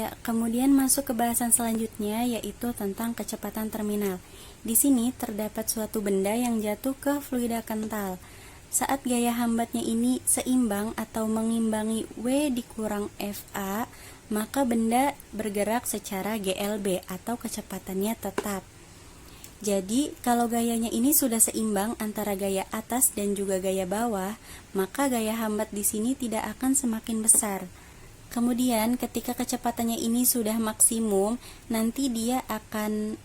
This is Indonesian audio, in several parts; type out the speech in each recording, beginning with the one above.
Ya, kemudian masuk ke bahasan selanjutnya, yaitu tentang kecepatan terminal. Di sini terdapat suatu benda yang jatuh ke fluida kental. Saat gaya hambatnya ini seimbang atau mengimbangi W dikurang FA, maka benda bergerak secara GLB atau kecepatannya tetap. Jadi, kalau gayanya ini sudah seimbang antara gaya atas dan juga gaya bawah, maka gaya hambat di sini tidak akan semakin besar. Kemudian ketika kecepatannya ini sudah maksimum, nanti dia akan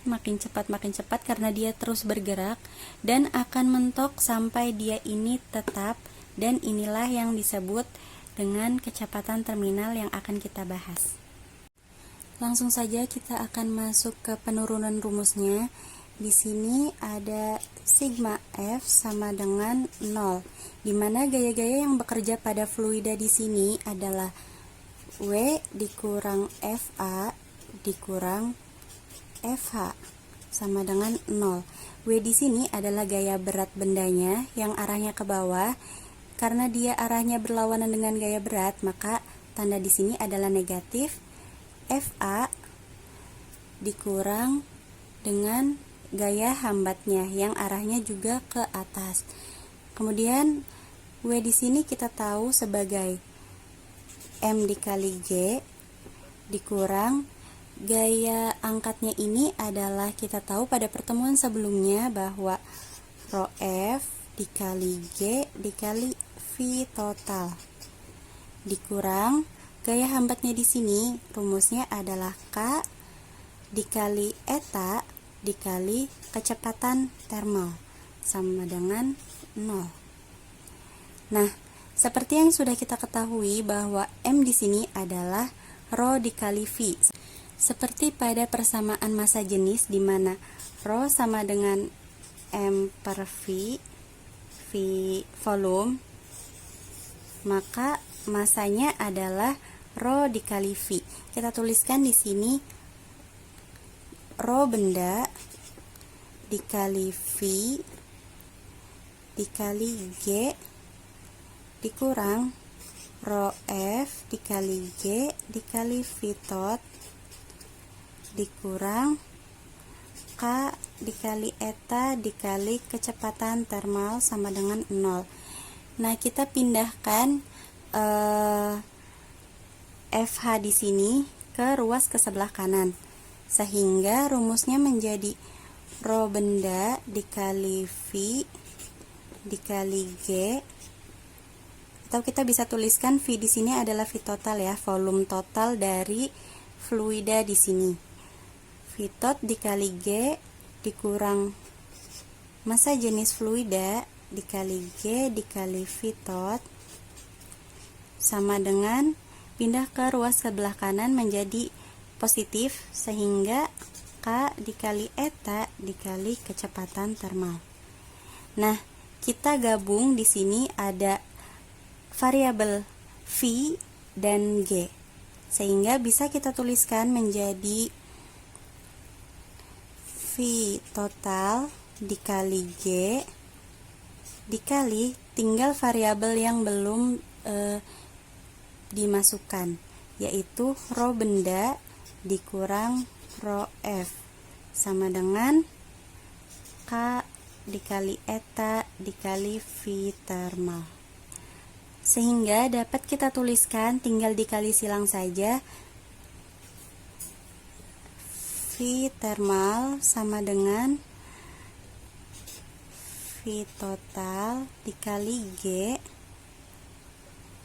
makin cepat karena dia terus bergerak dan akan mentok sampai dia ini tetap, dan inilah yang disebut dengan kecepatan terminal yang akan kita bahas. Langsung saja kita akan masuk ke penurunan rumusnya. Di sini ada sigma F sama dengan 0, di mana gaya-gaya yang bekerja pada fluida di sini adalah W dikurang FA dikurang FH sama dengan 0. W di sini adalah gaya berat bendanya yang arahnya ke bawah. Karena dia arahnya berlawanan dengan gaya berat, maka tanda di sini adalah negatif. FA dikurang dengan gaya hambatnya yang arahnya juga ke atas. Kemudian W di sini kita tahu sebagai M dikali G dikurang gaya angkatnya ini adalah, kita tahu pada pertemuan sebelumnya bahwa rho F dikali G dikali V total dikurang gaya hambatnya di sini rumusnya adalah K dikali eta dikali kecepatan termal sama dengan 0. Nah, seperti yang sudah kita ketahui bahwa M di sini adalah rho dikali V. Seperti pada persamaan massa jenis di mana rho sama dengan M per V volume, maka massanya adalah rho dikali V. Kita tuliskan di sini rho benda dikali V dikali G dikurang rho F dikali G dikali V tot dikurang K dikali eta dikali kecepatan termal sama dengan 0. Nah, kita pindahkan FH di sini ke ruas ke sebelah kanan, sehingga rumusnya menjadi rho benda dikali V dikali G, atau kita bisa tuliskan V di sini adalah V total ya, volume total dari fluida di sini. V tot dikali G dikurang massa jenis fluida dikali G dikali V tot sama dengan, pindah ke ruas sebelah kanan menjadi positif, sehingga K dikali eta dikali kecepatan termal. Nah, kita gabung di sini ada variabel V dan G, sehingga bisa kita tuliskan menjadi V total dikali G dikali tinggal variabel yang belum dimasukkan, yaitu rho benda dikurang rho F sama dengan K dikali eta dikali V termal. Sehingga dapat kita tuliskan, tinggal dikali silang saja, V termal sama dengan V total dikali G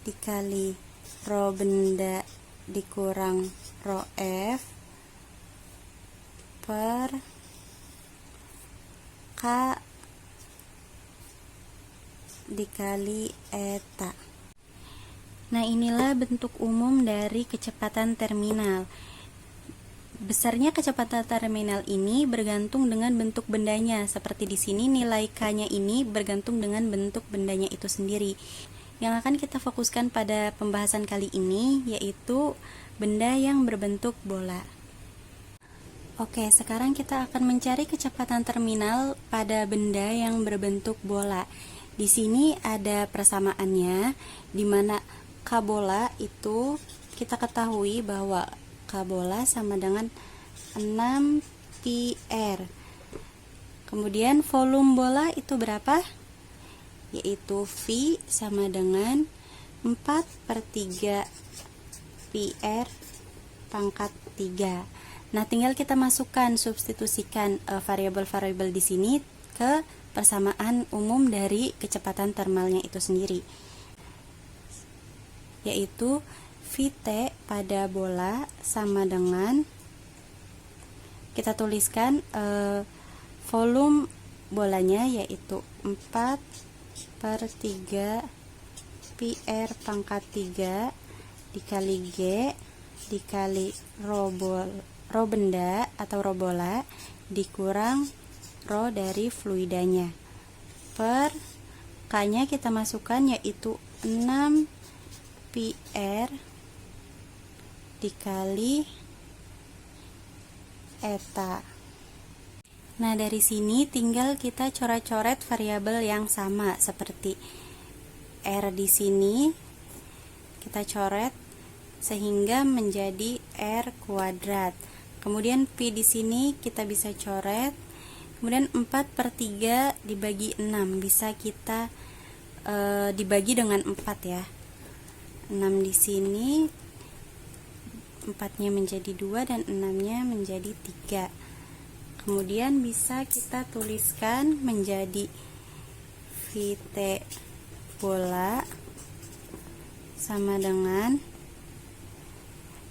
dikali rho benda dikurang rho F per K dikali eta. Nah, inilah bentuk umum dari kecepatan terminal. Besarnya kecepatan terminal ini bergantung dengan bentuk bendanya. Seperti di sini nilai K-nya ini bergantung dengan bentuk bendanya itu sendiri. Yang akan kita fokuskan pada pembahasan kali ini yaitu benda yang berbentuk bola. Oke, sekarang kita akan mencari kecepatan terminal pada benda yang berbentuk bola. Di sini ada persamaannya, di mana K bola itu kita ketahui bahwa K bola sama dengan 6 pi R. Kemudian volume bola itu berapa? Yaitu V sama dengan 4/3 pi R pangkat 3. Nah, tinggal kita masukkan, substitusikan variabel-variabel di sini ke persamaan umum dari kecepatan termalnya itu sendiri, yaitu Vt pada bola sama dengan, kita tuliskan volume bolanya yaitu 4/3 pi R pangkat 3 dikali G dikali rho benda atau rho bola dikurang rho dari fluidanya, per K-nya kita masukkan yaitu 6 pi R dikali eta. Nah, dari sini tinggal kita coret-coret variabel yang sama, seperti R di sini kita coret sehingga menjadi R kuadrat. Kemudian P di sini kita bisa coret. Kemudian 4/3 dibagi 6 bisa kita dibagi dengan 4 ya. 6 di sini 4-nya menjadi 2 dan 6-nya menjadi 3. Kemudian bisa kita tuliskan menjadi Vt bola sama dengan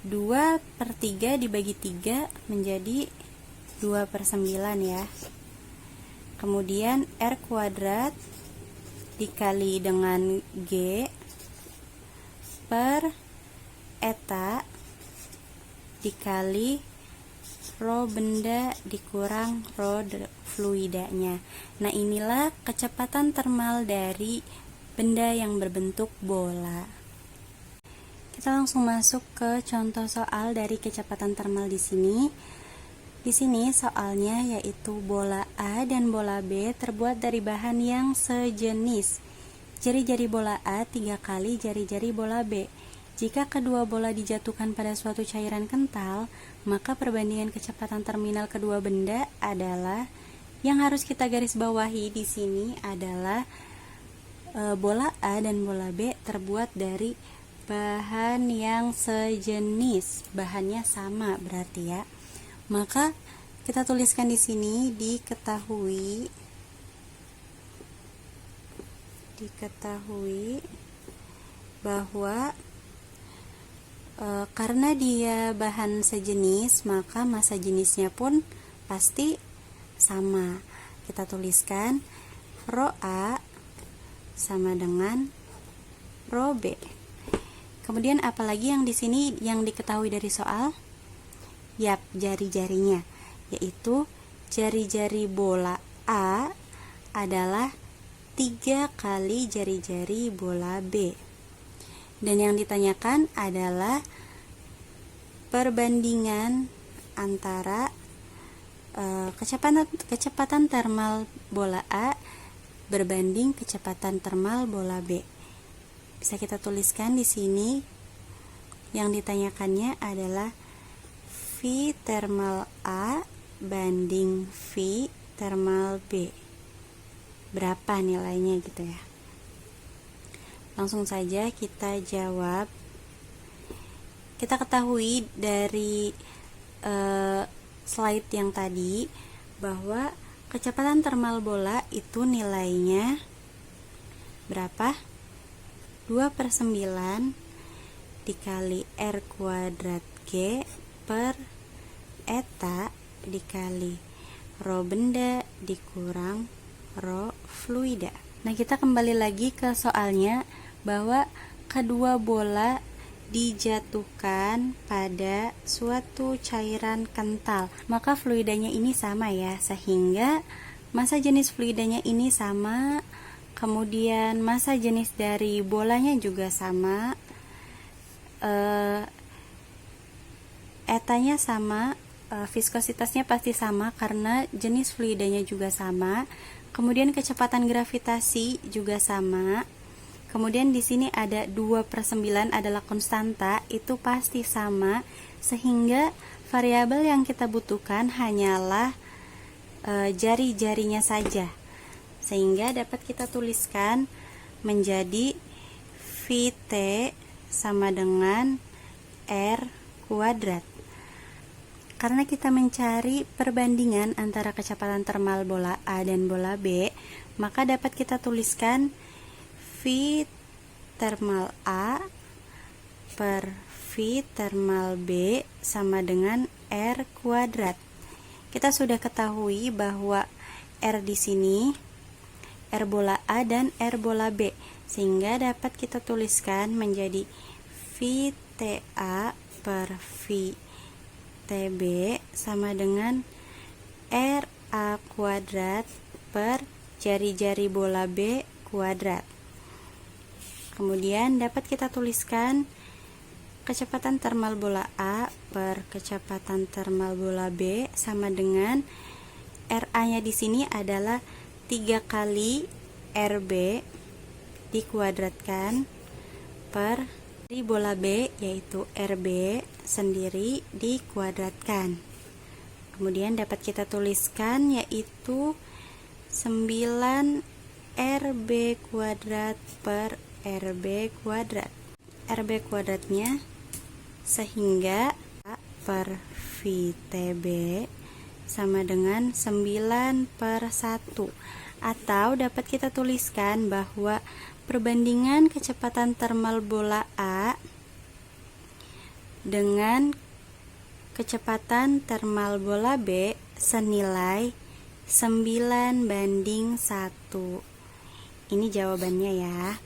2/3 dibagi 3 menjadi 2/9 ya. Kemudian R kuadrat dikali dengan G per eta dikali rho benda dikurang rho fluidanya. Nah, inilah kecepatan termal dari benda yang berbentuk bola. Kita langsung masuk ke contoh soal dari kecepatan termal di sini. Di sini soalnya yaitu bola A dan bola B terbuat dari bahan yang sejenis. Jari-jari bola A 3 kali jari-jari bola B. Jika kedua bola dijatuhkan pada suatu cairan kental, maka perbandingan kecepatan terminal kedua benda adalah, yang harus kita garis bawahi di sini adalah bola A dan bola B terbuat dari bahan yang sejenis, bahannya sama berarti ya. Maka kita tuliskan di sini diketahui bahwa karena dia bahan sejenis, maka massa jenisnya pun pasti sama. Kita tuliskan rho A sama dengan rho B. Kemudian apalagi yang di sini yang diketahui dari soal? Yap, jari-jarinya, yaitu jari-jari bola A adalah 3 kali jari-jari bola B. Dan yang ditanyakan adalah perbandingan antara kecepatan termal bola A berbanding kecepatan termal bola B. Bisa kita tuliskan di sini, yang ditanyakannya adalah V termal A banding V termal B. Berapa nilainya gitu ya. Langsung saja kita jawab. Kita ketahui dari slide yang tadi bahwa kecepatan termal bola itu nilainya berapa? 2/9 dikali R kuadrat G per eta dikali rho benda dikurang rho fluida. Nah, kita kembali lagi ke soalnya bahwa kedua bola dijatuhkan pada suatu cairan kental, maka fluidanya ini sama ya, sehingga massa jenis fluidanya ini sama, kemudian massa jenis dari bolanya juga sama, etanya sama, viskositasnya pasti sama karena jenis fluidanya juga sama, kemudian kecepatan gravitasi juga sama, Kemudian di sini ada 2/9 adalah konstanta, itu pasti sama, sehingga variabel yang kita butuhkan hanyalah jari-jarinya saja. Sehingga dapat kita tuliskan menjadi Vt sama dengan R kuadrat. Karena kita mencari perbandingan antara kecepatan termal bola A dan bola B, maka dapat kita tuliskan V termal A per V termal B sama dengan R kuadrat. Kita sudah ketahui bahwa R di sini R bola A dan R bola B, sehingga dapat kita tuliskan menjadi VTA per VTB sama dengan RA kuadrat per jari-jari bola B kuadrat. Kemudian dapat kita tuliskan kecepatan termal bola A per kecepatan termal bola B sama dengan RA-nya di sini adalah 3 kali RB dikuadratkan per dari bola B, yaitu RB sendiri dikuadratkan. Kemudian dapat kita tuliskan yaitu 9 RB kuadrat per RB kuadrat. RB kuadratnya sehingga A per VTB sama dengan 9/1. Atau dapat kita tuliskan bahwa perbandingan kecepatan termal bola A dengan kecepatan termal bola B senilai 9/1. Ini jawabannya ya.